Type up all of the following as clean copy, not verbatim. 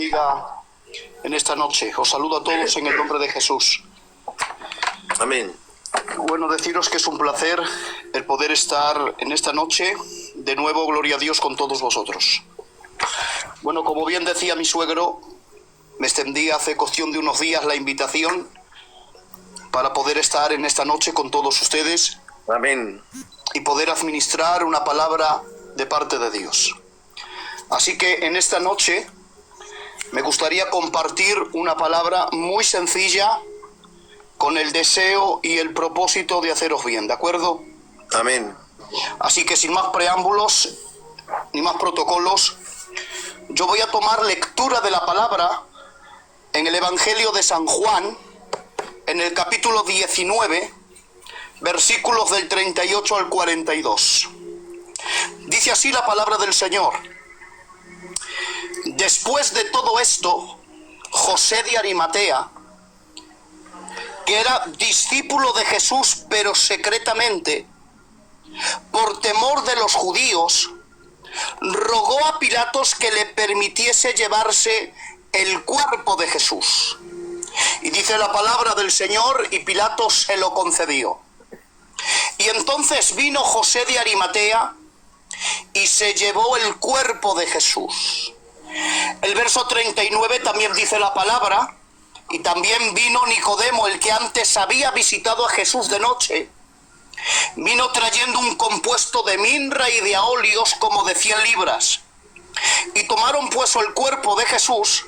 bendiga en esta noche. Os saludo a todos en el nombre de Jesús. Amén. Bueno, deciros que es un placer el poder estar en esta noche, de nuevo, gloria a Dios, con todos vosotros. Bueno, como bien decía mi suegro, me extendí hace cuestión de unos días la invitación para poder estar en esta noche con todos ustedes. Amén. Y poder administrar una palabra de parte de Dios. Así que en esta noche me gustaría compartir una palabra muy sencilla con el deseo y el propósito de haceros bien, ¿de acuerdo? Amén. Así que sin más preámbulos ni más protocolos, yo voy a tomar lectura de la palabra en el Evangelio de San Juan, en el capítulo 19, versículos del 38 al 42. Dice así la palabra del Señor. Después de todo esto, José de Arimatea, que era discípulo de Jesús, pero secretamente, por temor de los judíos, rogó a Pilatos que le permitiese llevarse el cuerpo de Jesús. Y dice la palabra del Señor, y Pilatos se lo concedió. Y entonces vino José de Arimatea y se llevó el cuerpo de Jesús. El verso 39 también dice la palabra, y también vino Nicodemo, el que antes había visitado a Jesús de noche. Vino trayendo un compuesto de mirra y de aolios como de 100 libras. Y tomaron pues el cuerpo de Jesús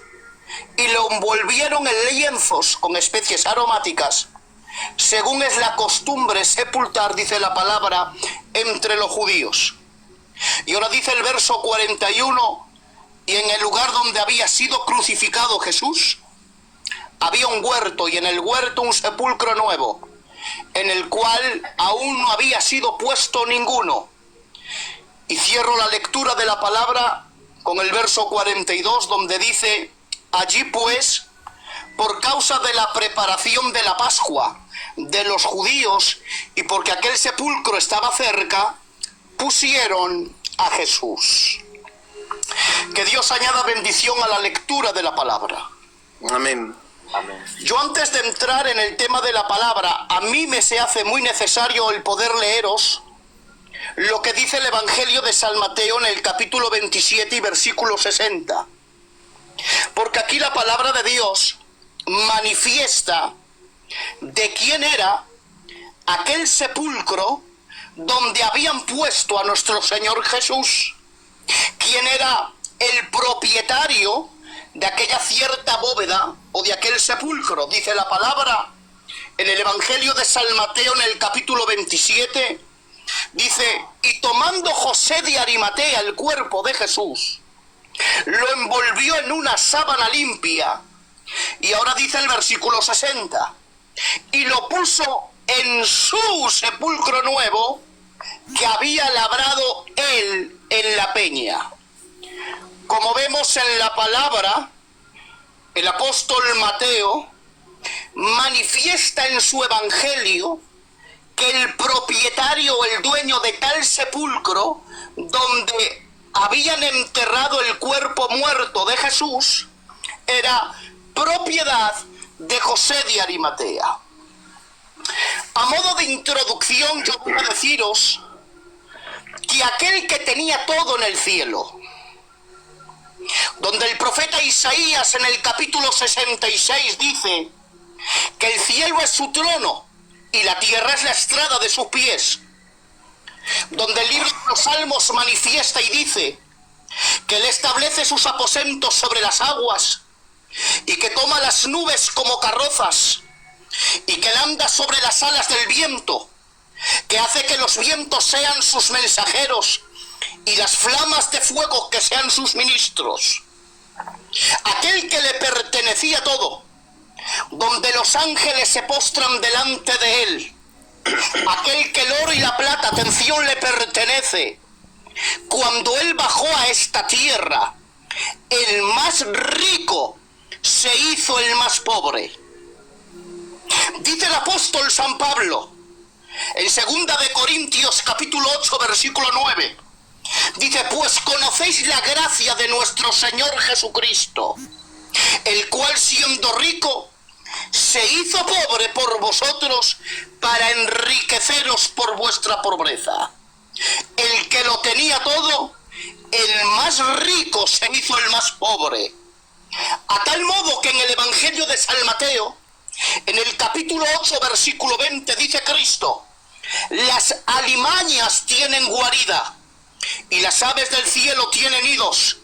y lo envolvieron en lienzos con especies aromáticas, según es la costumbre sepultar, dice la palabra, entre los judíos. Y ahora dice el verso 41, y en el lugar donde había sido crucificado Jesús, había un huerto, y en el huerto un sepulcro nuevo, en el cual aún no había sido puesto ninguno. Y cierro la lectura de la palabra con el verso 42, donde dice: allí pues, por causa de la preparación de la Pascua de los judíos, y porque aquel sepulcro estaba cerca, pusieron a Jesús. Que Dios añada bendición a la lectura de la palabra. Amén. Amén. Yo, antes de entrar en el tema de la palabra, a mí me se hace muy necesario el poder leeros lo que dice el Evangelio de San Mateo en el capítulo 27 y versículo 60. Porque aquí la palabra de Dios manifiesta de quién era aquel sepulcro donde habían puesto a nuestro Señor Jesús, quién era el propietario de aquella cierta bóveda o de aquel sepulcro. Dice la palabra en el Evangelio de San Mateo en el capítulo 27, dice: y tomando José de Arimatea el cuerpo de Jesús, lo envolvió en una sábana limpia. Y ahora dice el versículo 60, y lo puso en su sepulcro nuevo que había labrado él en la peña. Como vemos en la palabra, el apóstol Mateo manifiesta en su evangelio que el propietario, el dueño de tal sepulcro donde habían enterrado el cuerpo muerto de Jesús, era propiedad de José de Arimatea. A modo de introducción, yo voy a deciros que aquel que tenía todo en el cielo, donde el profeta Isaías en el capítulo 66 dice que el cielo es su trono y la tierra es la estrada de sus pies, donde el libro de los Salmos manifiesta y dice que él establece sus aposentos sobre las aguas y que toma las nubes como carrozas y que él anda sobre las alas del viento, que hace que los vientos sean sus mensajeros y las flamas de fuego que sean sus ministros. Aquel que le pertenecía todo, donde los ángeles se postran delante de él, aquel que el oro y la plata, atención, le pertenece. Cuando él bajó a esta tierra, el más rico se hizo el más pobre. Dice el apóstol San Pablo en 2 de Corintios capítulo 8 versículo 9, dice: pues conocéis la gracia de nuestro Señor Jesucristo, el cual siendo rico, se hizo pobre por vosotros para enriqueceros por vuestra pobreza. El que lo tenía todo, el más rico se hizo el más pobre. A tal modo que en el Evangelio de San Mateo, en el capítulo 8, versículo 20, dice Cristo: las alimañas tienen guarida y las aves del cielo tienen nidos,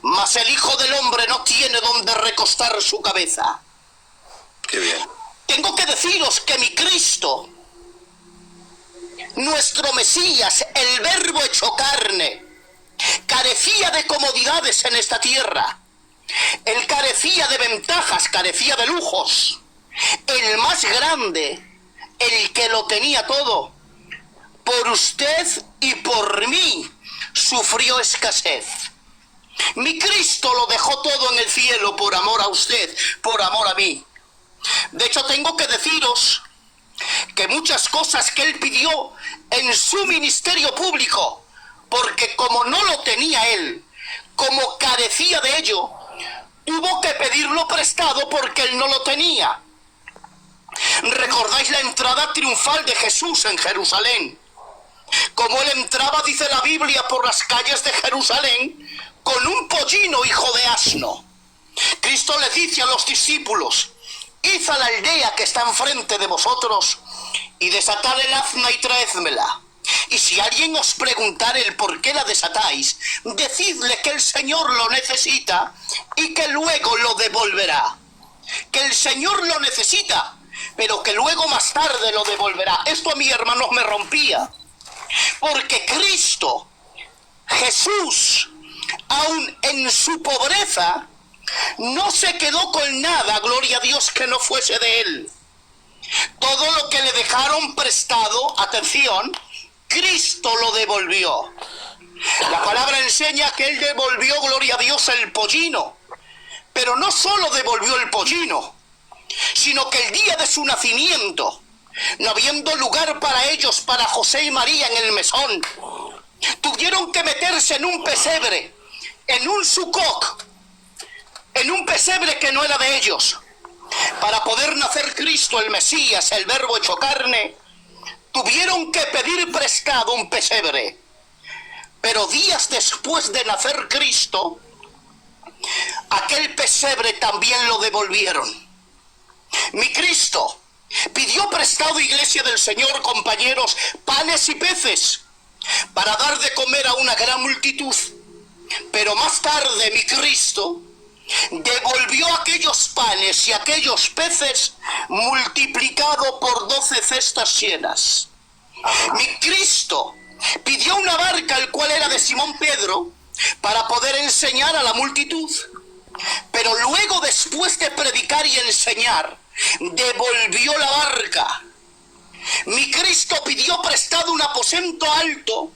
mas el Hijo del Hombre no tiene donde recostar su cabeza. Qué bien. Tengo que deciros que mi Cristo, nuestro Mesías, el Verbo hecho carne, carecía de comodidades en esta tierra. Él carecía de ventajas, carecía de lujos. El más grande, el que lo tenía todo, por usted y por mí, sufrió escasez. Mi Cristo lo dejó todo en el cielo por amor a usted, por amor a mí. De hecho, tengo que deciros que muchas cosas que él pidió en su ministerio público, porque como no lo tenía él, como carecía de ello, tuvo que pedirlo prestado porque él no lo tenía. ¿Recordáis la entrada triunfal de Jesús en Jerusalén? Como él entraba, dice la Biblia, por las calles de Jerusalén con un pollino hijo de asno. Cristo le dice a los discípulos: id a la aldea que está enfrente de vosotros y desatad el asna y traédmela. Y si alguien os preguntare el por qué la desatáis, decidle que el Señor lo necesita y que luego lo devolverá. Que el Señor lo necesita, pero que luego más tarde lo devolverá. Esto a mí, hermanos, me rompía. Porque Cristo, Jesús, aun en su pobreza, no se quedó con nada, gloria a Dios, que no fuese de él. Todo lo que le dejaron prestado, atención, Cristo lo devolvió. La palabra enseña que él devolvió, gloria a Dios, el pollino. Pero no solo devolvió el pollino, sino que el día de su nacimiento, no habiendo lugar para ellos, para José y María en el mesón, tuvieron que meterse en un pesebre, en un sucoc, en un pesebre que no era de ellos. Para poder nacer Cristo, el Mesías, el Verbo hecho carne, tuvieron que pedir prestado un pesebre. Pero días después de nacer Cristo, aquel pesebre también lo devolvieron. Mi Cristo pidió prestado, iglesia del Señor, compañeros, panes y peces para dar de comer a una gran multitud. Pero más tarde mi Cristo devolvió aquellos panes y aquellos peces multiplicado por 12 cestas llenas. Mi Cristo pidió una barca, el cual era de Simón Pedro, para poder enseñar a la multitud. Pero luego, después de predicar y enseñar, devolvió la barca. Mi Cristo pidió prestado un aposento alto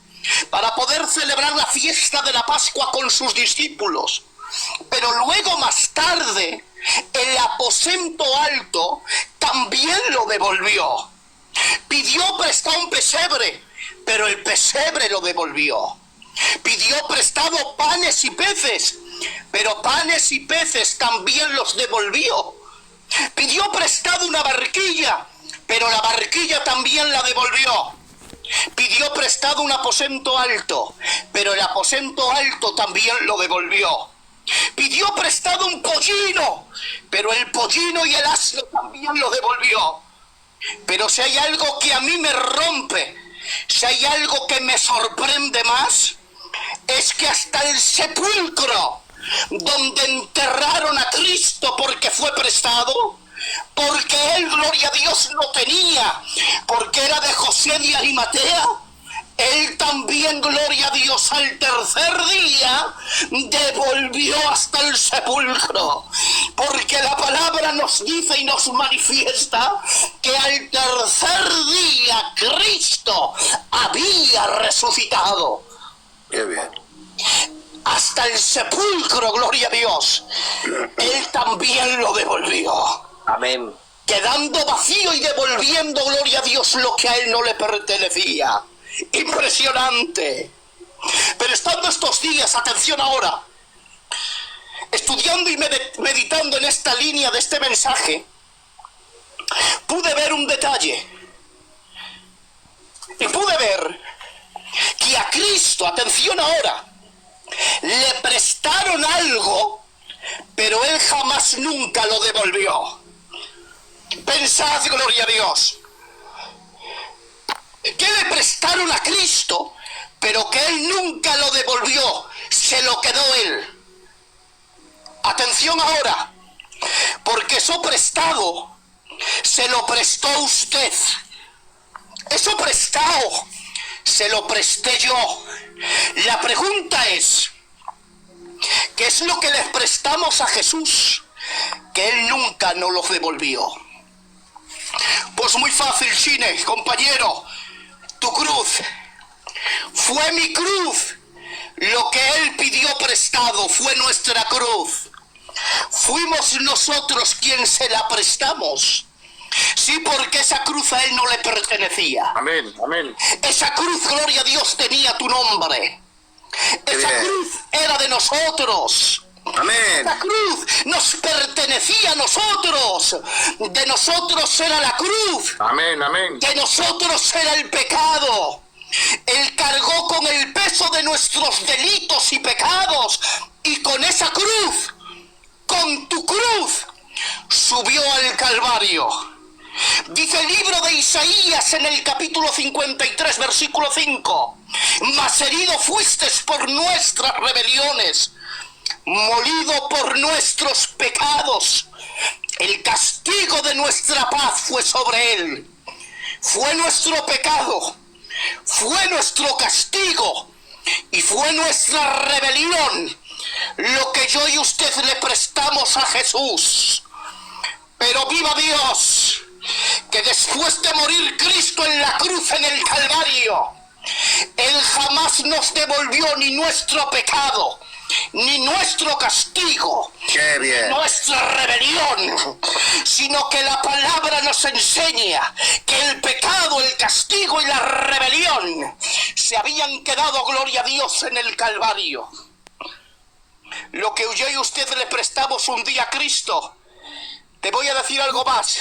para poder celebrar la fiesta de la Pascua con sus discípulos. Pero luego, más tarde, el aposento alto también lo devolvió. Pidió prestado un pesebre, pero el pesebre lo devolvió. Pidió prestado panes y peces, pero panes y peces también los devolvió. Pidió prestado una barquilla, pero la barquilla también la devolvió. Pidió prestado un aposento alto, pero el aposento alto también lo devolvió. Pidió prestado un pollino, pero el pollino y el asno también lo devolvió. Pero si hay algo que a mí me rompe, si hay algo que me sorprende más, es que hasta el sepulcro donde enterraron a Cristo porque fue prestado, porque él, gloria a Dios, no tenía, porque era de José de Arimatea, él también, gloria a Dios, al tercer día devolvió hasta el sepulcro, porque la palabra nos dice y nos manifiesta que al tercer día Cristo había resucitado. Qué bien. Hasta el sepulcro, gloria a Dios, él también lo devolvió. Amén. Quedando vacío y devolviendo, gloria a Dios, lo que a él no le pertenecía. Impresionante. Pero estando estos días, atención ahora, estudiando y meditando en esta línea de este mensaje, pude ver un detalle. Y pude ver que a Cristo, atención ahora, le prestaron algo, pero Él jamás nunca lo devolvió. Pensad, gloria a Dios, que le prestaron a Cristo, pero que Él nunca lo devolvió, se lo quedó Él. Atención ahora, porque eso prestado se lo prestó usted. Eso prestado se lo presté yo. La pregunta es, ¿qué es lo que les prestamos a Jesús que Él nunca nos lo devolvió? Pues muy fácil, Chine, compañero. Tu cruz fue mi cruz. Lo que Él pidió prestado fue nuestra cruz. Fuimos nosotros quien se la prestamos. Sí, porque esa cruz a Él no le pertenecía. Amén, amén. Esa cruz, gloria a Dios, tenía tu nombre. Esa cruz era de nosotros. Amén. Esa cruz nos pertenecía a nosotros. De nosotros era la cruz. Amén, amén. De nosotros era el pecado. Él cargó con el peso de nuestros delitos y pecados. Y con esa cruz, con tu cruz, subió al Calvario. Dice el libro de Isaías en el capítulo 53, versículo 5: mas herido fuistes por nuestras rebeliones, molido por nuestros pecados. El castigo de nuestra paz fue sobre Él. Fue nuestro pecado, fue nuestro castigo y fue nuestra rebelión lo que yo y usted le prestamos a Jesús. Pero viva Dios, que después de morir Cristo en la cruz en el Calvario, Él jamás nos devolvió ni nuestro pecado, ni nuestro castigo, Qué bien. ni nuestra rebelión, sino que la palabra nos enseña que el pecado, el castigo y la rebelión se habían quedado, gloria a Dios, en el Calvario. Lo que yo y usted le prestamos un día a Cristo, te voy a decir algo más,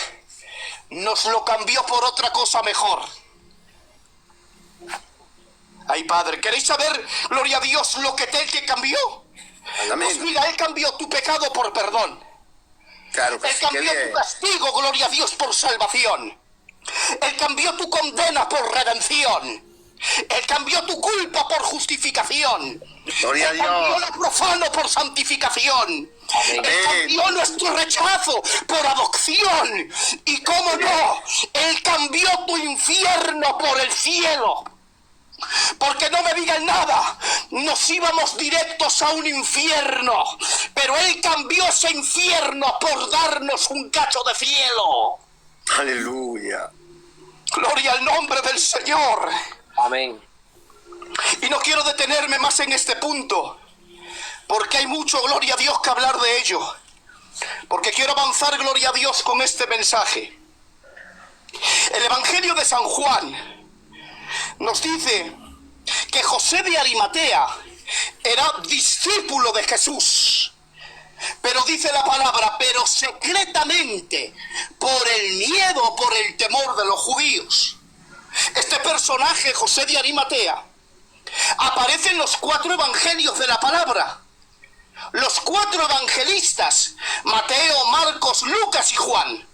nos lo cambió por otra cosa mejor. Ay, Padre, ¿queréis saber, gloria a Dios, lo que te cambió? Amén. Pues mira, Él cambió tu pecado por perdón. Claro que Él sí, qué cambió bien. tu castigo, gloria a Dios, por salvación. Él cambió tu condena por redención. Él cambió tu culpa por justificación. Gloria a Él cambió Dios. lo profano por santificación. Amén. Él cambió nuestro rechazo por adopción. Y cómo no, Él cambió tu infierno por el cielo. Porque no me digan nada, nos íbamos directos a un infierno, pero Él cambió ese infierno por darnos un cacho de cielo. Aleluya. Gloria al nombre del Señor. Amén. Y no quiero detenerme más en este punto, porque hay mucho, gloria a Dios, que hablar de ello. Porque quiero avanzar, gloria a Dios, con este mensaje. El Evangelio de San Juan nos dice que José de Arimatea era discípulo de Jesús. Pero dice la palabra, pero secretamente, por el miedo, por el temor de los judíos. Este personaje, José de Arimatea, aparece en los 4 evangelios de la palabra. Los 4 evangelistas, Mateo, Marcos, Lucas y Juan,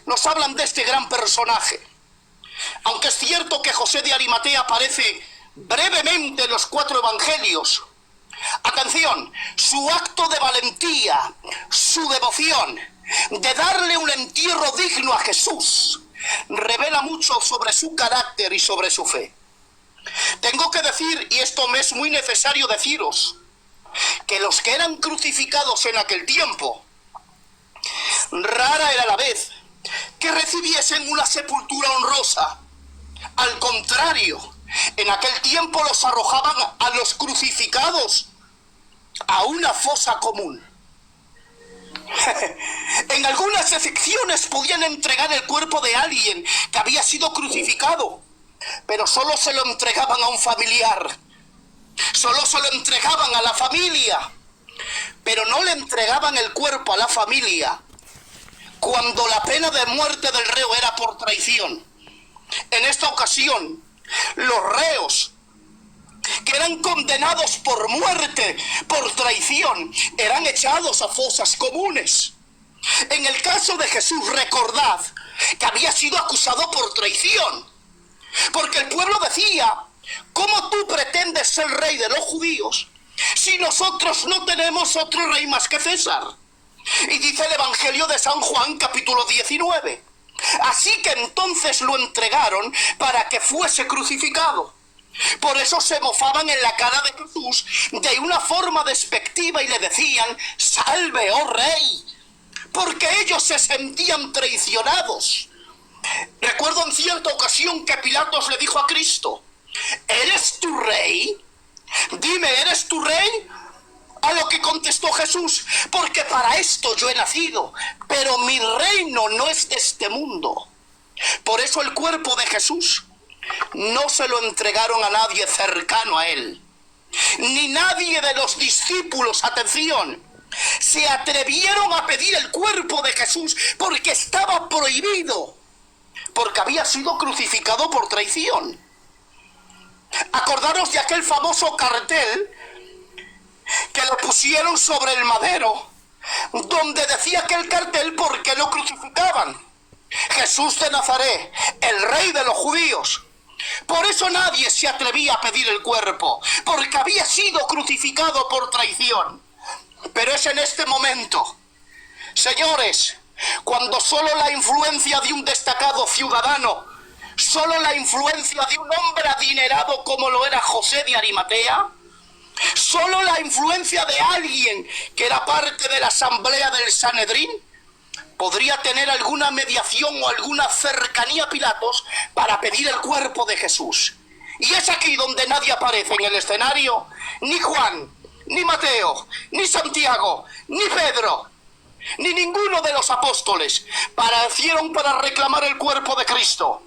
nos hablan de este gran personaje. Aunque es cierto que José de Arimatea aparece brevemente en los 4 evangelios, atención, su acto de valentía, su devoción, de darle un entierro digno a Jesús, revela mucho sobre su carácter y sobre su fe. Tengo que decir, y esto me es muy necesario deciros, que los que eran crucificados en aquel tiempo, rara era la vez que recibiesen una sepultura honrosa. Al contrario, en aquel tiempo los arrojaban a los crucificados a una fosa común. En algunas excepciones podían entregar el cuerpo de alguien que había sido crucificado, pero solo se lo entregaban a un familiar, solo se lo entregaban a la familia. pero no le entregaban el cuerpo a la familia cuando la pena de muerte del reo era por traición. En esta ocasión, los reos que eran condenados por muerte, por traición, eran echados a fosas comunes. En el caso de Jesús, recordad que había sido acusado por traición, porque el pueblo decía: ¿cómo tú pretendes ser rey de los judíos si nosotros no tenemos otro rey más que César? Y dice el Evangelio de San Juan, capítulo 19. Así que entonces lo entregaron para que fuese crucificado. Por eso se mofaban en la cara de Jesús de una forma despectiva y le decían: salve, oh rey, porque ellos se sentían traicionados. Recuerdo en cierta ocasión que Pilatos le dijo a Cristo: ¿eres tu rey? Dime, ¿eres tu rey? A lo que contestó Jesús: porque para esto yo he nacido, pero mi reino no es de este mundo. Por eso el cuerpo de Jesús no se lo entregaron a nadie cercano a él, ni nadie de los discípulos, atención, se atrevieron a pedir el cuerpo de Jesús porque estaba prohibido, porque había sido crucificado por traición. Acordaros de aquel famoso cartel que le pusieron sobre el madero, donde decía aquel cartel por qué lo crucificaban: Jesús de Nazaret, el rey de los judíos. Por eso nadie se atrevía a pedir el cuerpo, porque había sido crucificado por traición. Pero es en este momento, señores, cuando solo la influencia de un destacado ciudadano, solo la influencia de un hombre adinerado como lo era José de Arimatea, solo la influencia de alguien que era parte de la asamblea del Sanedrín, podría tener alguna mediación o alguna cercanía a Pilatos para pedir el cuerpo de Jesús. Y es aquí donde nadie aparece en el escenario: ni Juan, ni Mateo, ni Santiago, ni Pedro, ni ninguno de los apóstoles aparecieron para reclamar el cuerpo de Cristo.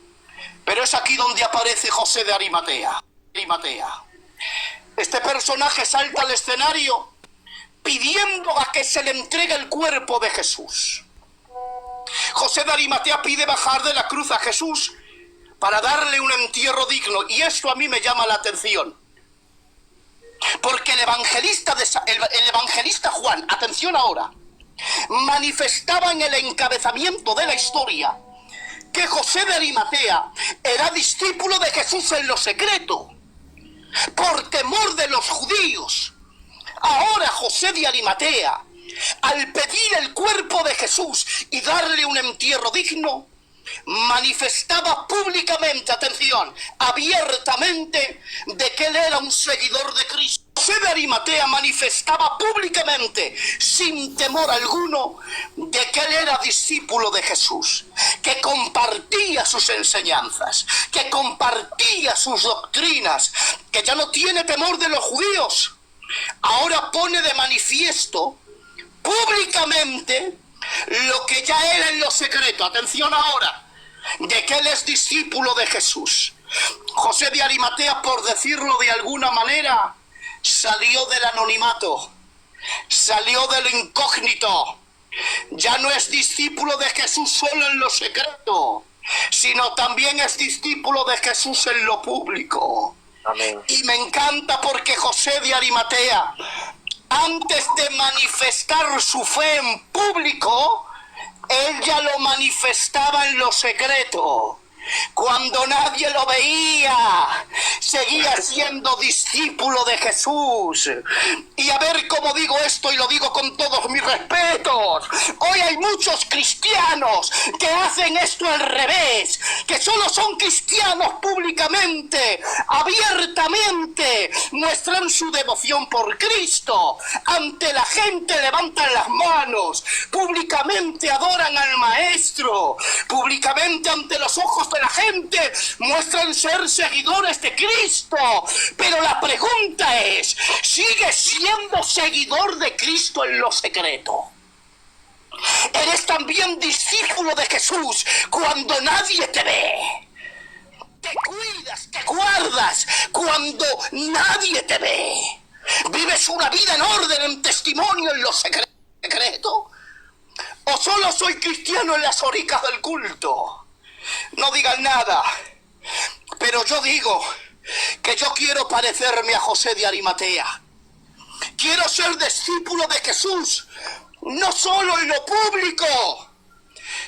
Pero es aquí donde aparece José de Arimatea. Este personaje salta al escenario pidiendo a que se le entregue el cuerpo de Jesús. José de Arimatea pide bajar de la cruz a Jesús para darle un entierro digno. Y esto a mí me llama la atención, porque el evangelista Juan, atención ahora, manifestaba en el encabezamiento de la historia que José de Arimatea era discípulo de Jesús en lo secreto, por temor de los judíos. Ahora José de Arimatea, al pedir el cuerpo de Jesús y darle un entierro digno, manifestaba públicamente, atención, abiertamente, de que él era un seguidor de Cristo. José de Arimatea manifestaba públicamente, sin temor alguno, de que él era discípulo de Jesús, que compartía sus enseñanzas, que compartía sus doctrinas, que ya no tiene temor de los judíos. Ahora pone de manifiesto públicamente lo que ya era en lo secreto. Atención ahora, de que él es discípulo de Jesús. José de Arimatea, por decirlo de alguna manera, salió del anonimato, salió del incógnito. Ya no es discípulo de Jesús solo en lo secreto, sino también es discípulo de Jesús en lo público. Amén. Y me encanta porque José de Arimatea, antes de manifestar su fe en público, él ya lo manifestaba en lo secreto. Cuando nadie lo veía, seguía siendo discípulo de Jesús. Y a ver cómo digo esto, y lo digo con todos mis respetos: hoy hay muchos cristianos que hacen esto al revés, que solo son cristianos públicamente, abiertamente, muestran su devoción por Cristo. Ante la gente levantan las manos, públicamente adoran al Maestro, públicamente ante los ojos de la gente muestran ser seguidores de Cristo. Pero la pregunta es: ¿sigues siendo seguidor de Cristo en lo secreto? ¿Eres también discípulo de Jesús cuando nadie te ve? ¿Te cuidas, te guardas cuando nadie te ve? ¿Vives una vida en orden, en testimonio, en lo secreto? ¿O solo soy cristiano en las oricas del culto? No digan nada, pero yo digo que yo quiero parecerme a José de Arimatea. Quiero ser discípulo de Jesús, no solo en lo público,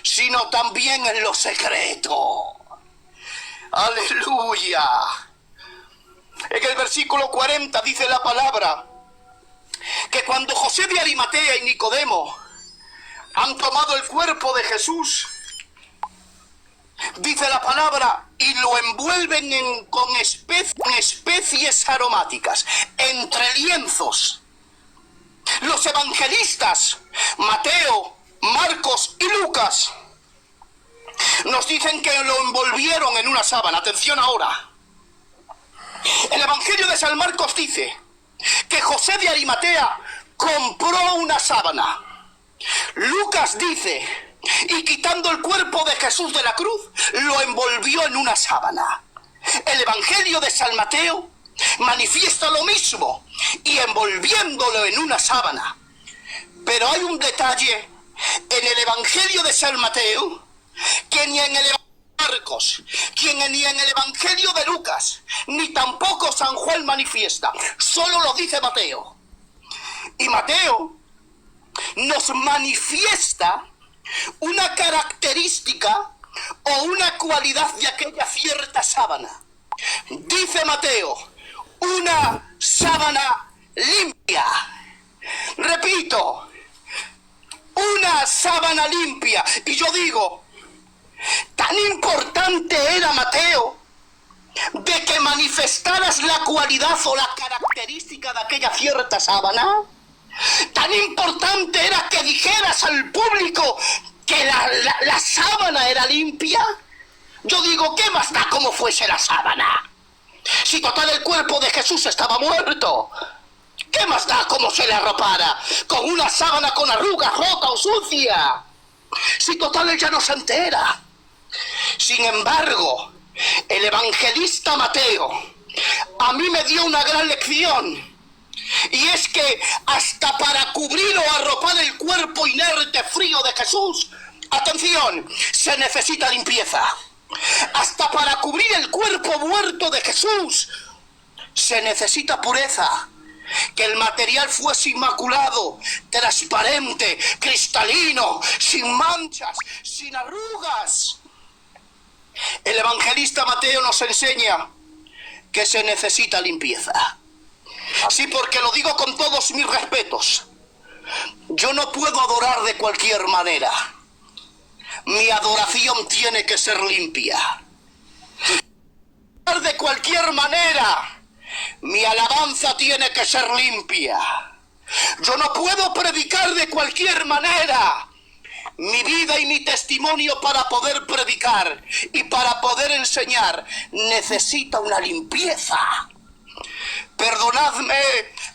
sino también en lo secreto. ¡Aleluya! En el versículo 40 dice la palabra que cuando José de Arimatea y Nicodemo han tomado el cuerpo de Jesús, dice la palabra, y lo envuelven con especies aromáticas, entre lienzos. Los evangelistas, Mateo, Marcos y Lucas, nos dicen que lo envolvieron en una sábana. Atención ahora. El Evangelio de San Marcos dice que José de Arimatea compró una sábana. Lucas dice, y quitando el cuerpo de Jesús de la cruz, lo envolvió en una sábana. El Evangelio de San Mateo manifiesta lo mismo, y envolviéndolo en una sábana. Pero hay un detalle en el Evangelio de San Mateo, que ni en el Evangelio de Marcos, ni en el Evangelio de Lucas, ni tampoco San Juan manifiesta. Solo lo dice Mateo. Y Mateo nos manifiesta una característica o una cualidad de aquella cierta sábana. Dice Mateo, una sábana limpia. Repito, una sábana limpia. Y yo digo, tan importante era Mateo de que manifestaras la cualidad o la característica de aquella cierta sábana. Tan importante era que dijeras al público que la sábana era limpia. Yo digo, ¿qué más da cómo fuese la sábana? Si total el cuerpo de Jesús estaba muerto, ¿qué más da cómo se le arropara? Con una sábana con arrugas, rota o sucia. Si total él ya no se entera. Sin embargo, el evangelista Mateo a mí me dio una gran lección. Y es que hasta para cubrir o arropar el cuerpo inerte frío de Jesús, atención, se necesita limpieza. Hasta para cubrir el cuerpo muerto de Jesús se necesita pureza. Que el material fuese inmaculado, transparente, cristalino, sin manchas, sin arrugas. El evangelista Mateo nos enseña que se necesita limpieza. Sí, porque lo digo con todos mis respetos. Yo no puedo adorar de cualquier manera. Mi adoración tiene que ser limpia. De cualquier manera, mi alabanza tiene que ser limpia. Yo no puedo predicar de cualquier manera. Mi vida y mi testimonio para poder predicar y para poder enseñar necesita una limpieza. Perdonadme,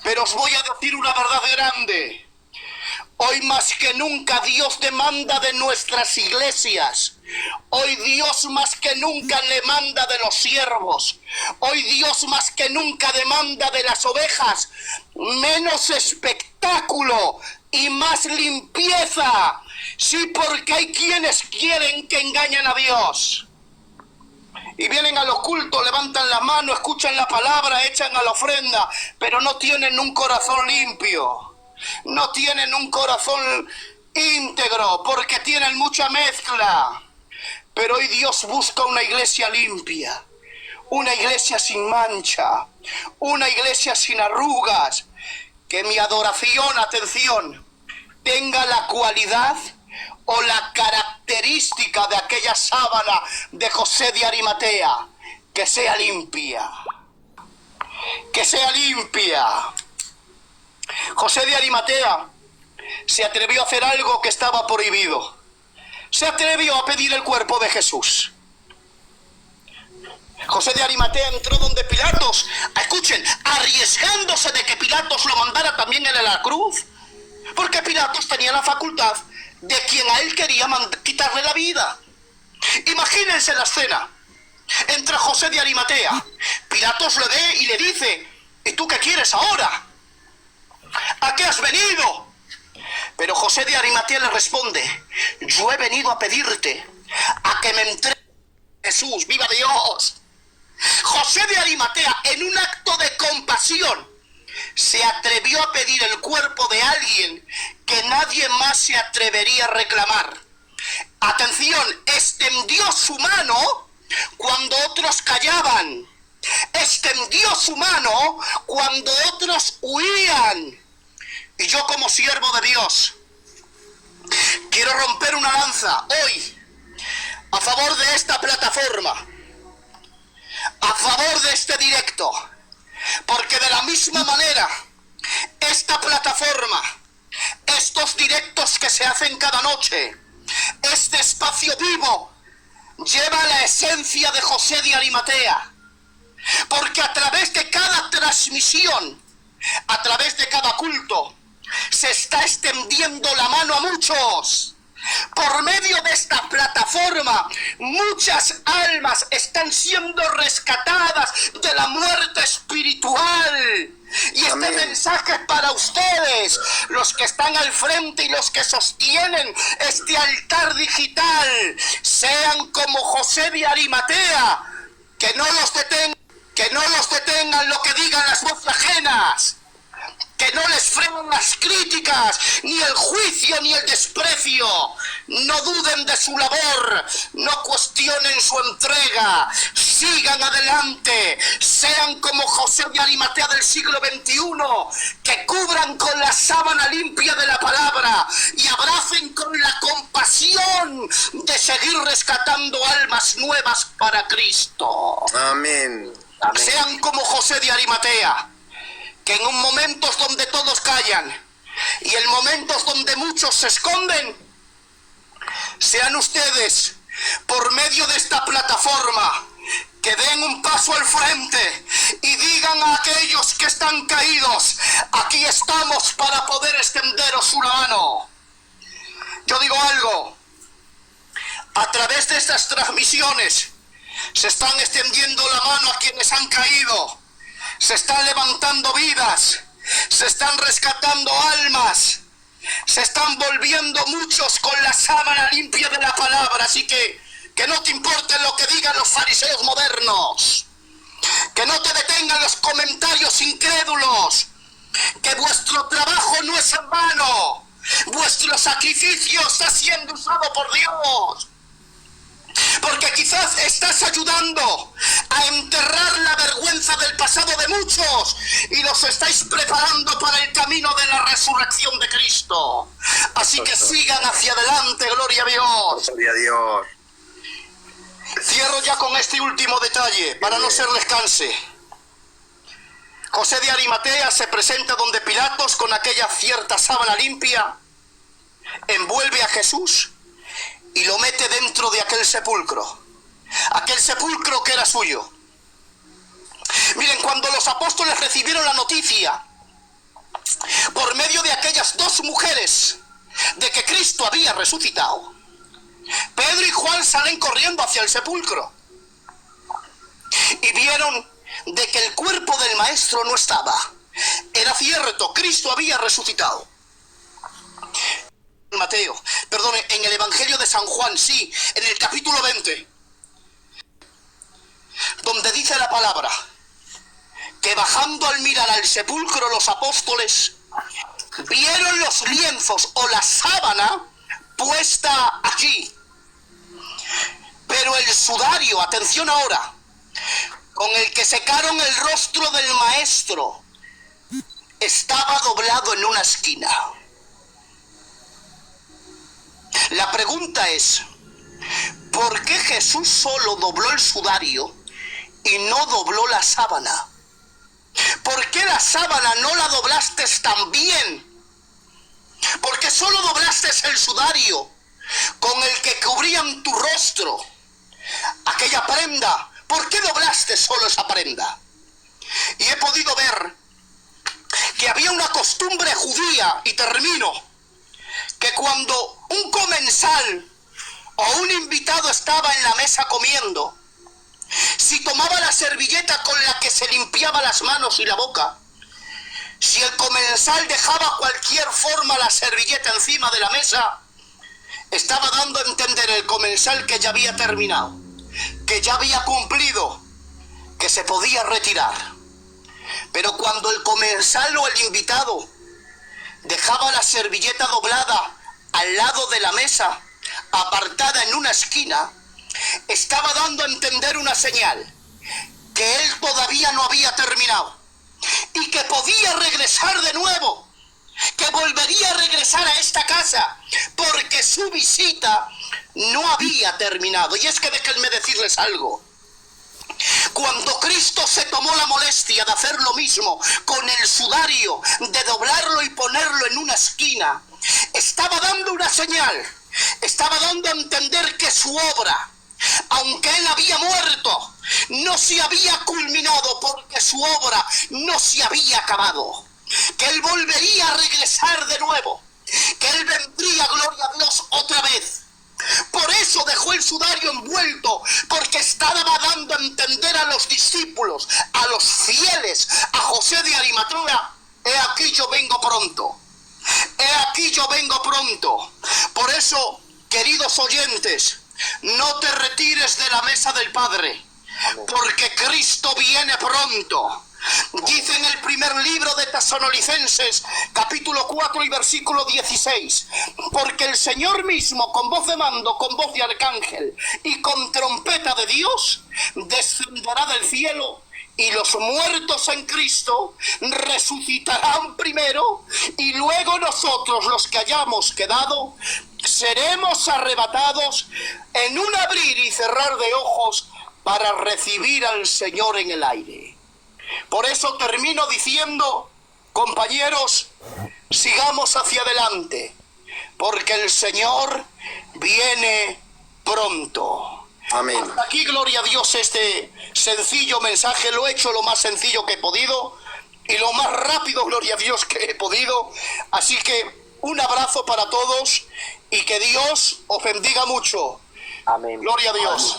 pero os voy a decir una verdad grande. Hoy más que nunca Dios demanda de nuestras iglesias. Hoy Dios más que nunca demanda de los siervos. Hoy Dios más que nunca demanda de las ovejas menos espectáculo y más limpieza. Sí, porque hay quienes quieren que engañen a Dios. Y vienen a los cultos, levantan la mano, escuchan la palabra, echan a la ofrenda, pero no tienen un corazón limpio. No tienen un corazón íntegro, porque tienen mucha mezcla. Pero hoy Dios busca una iglesia limpia, una iglesia sin mancha, una iglesia sin arrugas. Que mi adoración, atención, tenga la cualidad o la característica de aquella sábana de José de Arimatea, que sea limpia. Que sea limpia. José de Arimatea se atrevió a hacer algo que estaba prohibido. Se atrevió a pedir el cuerpo de Jesús. José de Arimatea entró donde Pilatos, escuchen, arriesgándose de que Pilatos lo mandara también en la cruz, porque Pilatos tenía la facultad de quien a él quería quitarle la vida. Imagínense la escena. Entra José de Arimatea, Pilatos le ve y le dice: ¿y tú qué quieres ahora? ¿a qué has venido? Pero José de Arimatea le responde, yo he venido a pedirte a que me entregues a Jesús. ¡Viva Dios! José de Arimatea, en un acto de compasión, se atrevió a pedir el cuerpo de alguien que nadie más se atrevería a reclamar. Atención, extendió su mano cuando otros callaban. Extendió su mano cuando otros huían. Y yo, como siervo de Dios, quiero romper una lanza hoy a favor de esta plataforma, a favor de este directo, porque de la misma manera esta plataforma, estos directos que se hacen cada noche, este espacio vivo lleva la esencia de José de Arimatea, porque a través de cada transmisión, a través de cada culto, se está extendiendo la mano a muchos. Por medio de esta plataforma, muchas almas están siendo rescatadas de la muerte espiritual. Y este mensaje es para ustedes, los que están al frente y los que sostienen este altar digital. Sean como José de Arimatea, que no los detengan lo que digan las voces ajenas, que no les frenen las críticas, ni el juicio, ni el desprecio. No duden de su labor, no cuestionen su entrega, sigan adelante, sean como José de Arimatea del siglo XXI, que cubran con la sábana limpia de la palabra y abracen con la compasión de seguir rescatando almas nuevas para Cristo. Amén. Amén. Sean como José de Arimatea, que en momentos donde todos callan y en momentos donde muchos se esconden, sean ustedes, por medio de esta plataforma, que den un paso al frente y digan a aquellos que están caídos, aquí estamos para poder extenderos una mano. Yo digo algo, a través de estas transmisiones se están extendiendo la mano a quienes han caído. Se están levantando vidas, se están rescatando almas, se están volviendo muchos con la sábana limpia de la palabra. Así que no te importe lo que digan los fariseos modernos, que no te detengan los comentarios incrédulos, que vuestro trabajo no es en vano, vuestro sacrificio está siendo usado por Dios. Porque quizás estás ayudando a enterrar la vergüenza del pasado de muchos y los estáis preparando para el camino de la resurrección de Cristo. Así que sigan hacia adelante, gloria a Dios. Gloria a Dios. Cierro ya con este último detalle para no serles canse. José de Arimatea se presenta donde Pilatos con aquella cierta sábana limpia, envuelve a Jesús y lo mete dentro de aquel sepulcro que era suyo. Miren, cuando los apóstoles recibieron la noticia, por medio de aquellas dos mujeres, de que Cristo había resucitado, Pedro y Juan salen corriendo hacia el sepulcro y vieron de que el cuerpo del maestro no estaba. Era cierto, Cristo había resucitado. En el Evangelio de San Juan, sí, en el capítulo 20, donde dice la palabra que bajando al mirar al sepulcro los apóstoles vieron los lienzos o la sábana puesta allí, pero el sudario, atención ahora, con el que secaron el rostro del maestro estaba doblado en una esquina. La pregunta es, ¿por qué Jesús solo dobló el sudario y no dobló la sábana? ¿Por qué la sábana no la doblaste también? ¿Por qué solo doblaste el sudario con el que cubrían tu rostro? Aquella prenda, ¿por qué doblaste solo esa prenda? Y he podido ver que había una costumbre judía, y termino, que cuando un comensal o un invitado estaba en la mesa comiendo, si tomaba la servilleta con la que se limpiaba las manos y la boca, si el comensal dejaba cualquier forma la servilleta encima de la mesa, estaba dando a entender el comensal que ya había terminado, que ya había cumplido, que se podía retirar. Pero cuando el comensal o el invitado dejaba la servilleta doblada al lado de la mesa, apartada en una esquina, estaba dando a entender una señal, que él todavía no había terminado y que podía regresar de nuevo, que volvería a regresar a esta casa porque su visita no había terminado. Y es que déjenme decirles algo. Cuando Cristo se tomó la molestia de hacer lo mismo con el sudario, de doblarlo y ponerlo en una esquina, estaba dando una señal, estaba dando a entender que su obra, aunque él había muerto, no se había culminado porque su obra no se había acabado, que él volvería a regresar de nuevo, que él vendría, gloria a Dios, otra vez. Por eso dejó el sudario envuelto, porque estaba dando a entender a los discípulos, a los fieles, a José de Arimatea: he aquí yo vengo pronto, he aquí yo vengo pronto. Por eso, queridos oyentes, no te retires de la mesa del Padre, porque Cristo viene pronto. Dice en el primer libro de Tesalonicenses, capítulo 4 y versículo 16: porque el Señor mismo, con voz de mando, con voz de arcángel y con trompeta de Dios, descenderá del cielo, y los muertos en Cristo resucitarán primero, y luego nosotros, los que hayamos quedado, seremos arrebatados en un abrir y cerrar de ojos para recibir al Señor en el aire. Por eso termino diciendo, compañeros, sigamos hacia adelante, porque el Señor viene pronto. Amén. Hasta aquí, gloria a Dios, este sencillo mensaje lo he hecho lo más sencillo que he podido y lo más rápido, gloria a Dios, que he podido. Así que un abrazo para todos y que Dios os bendiga mucho. Amén. Gloria a Dios.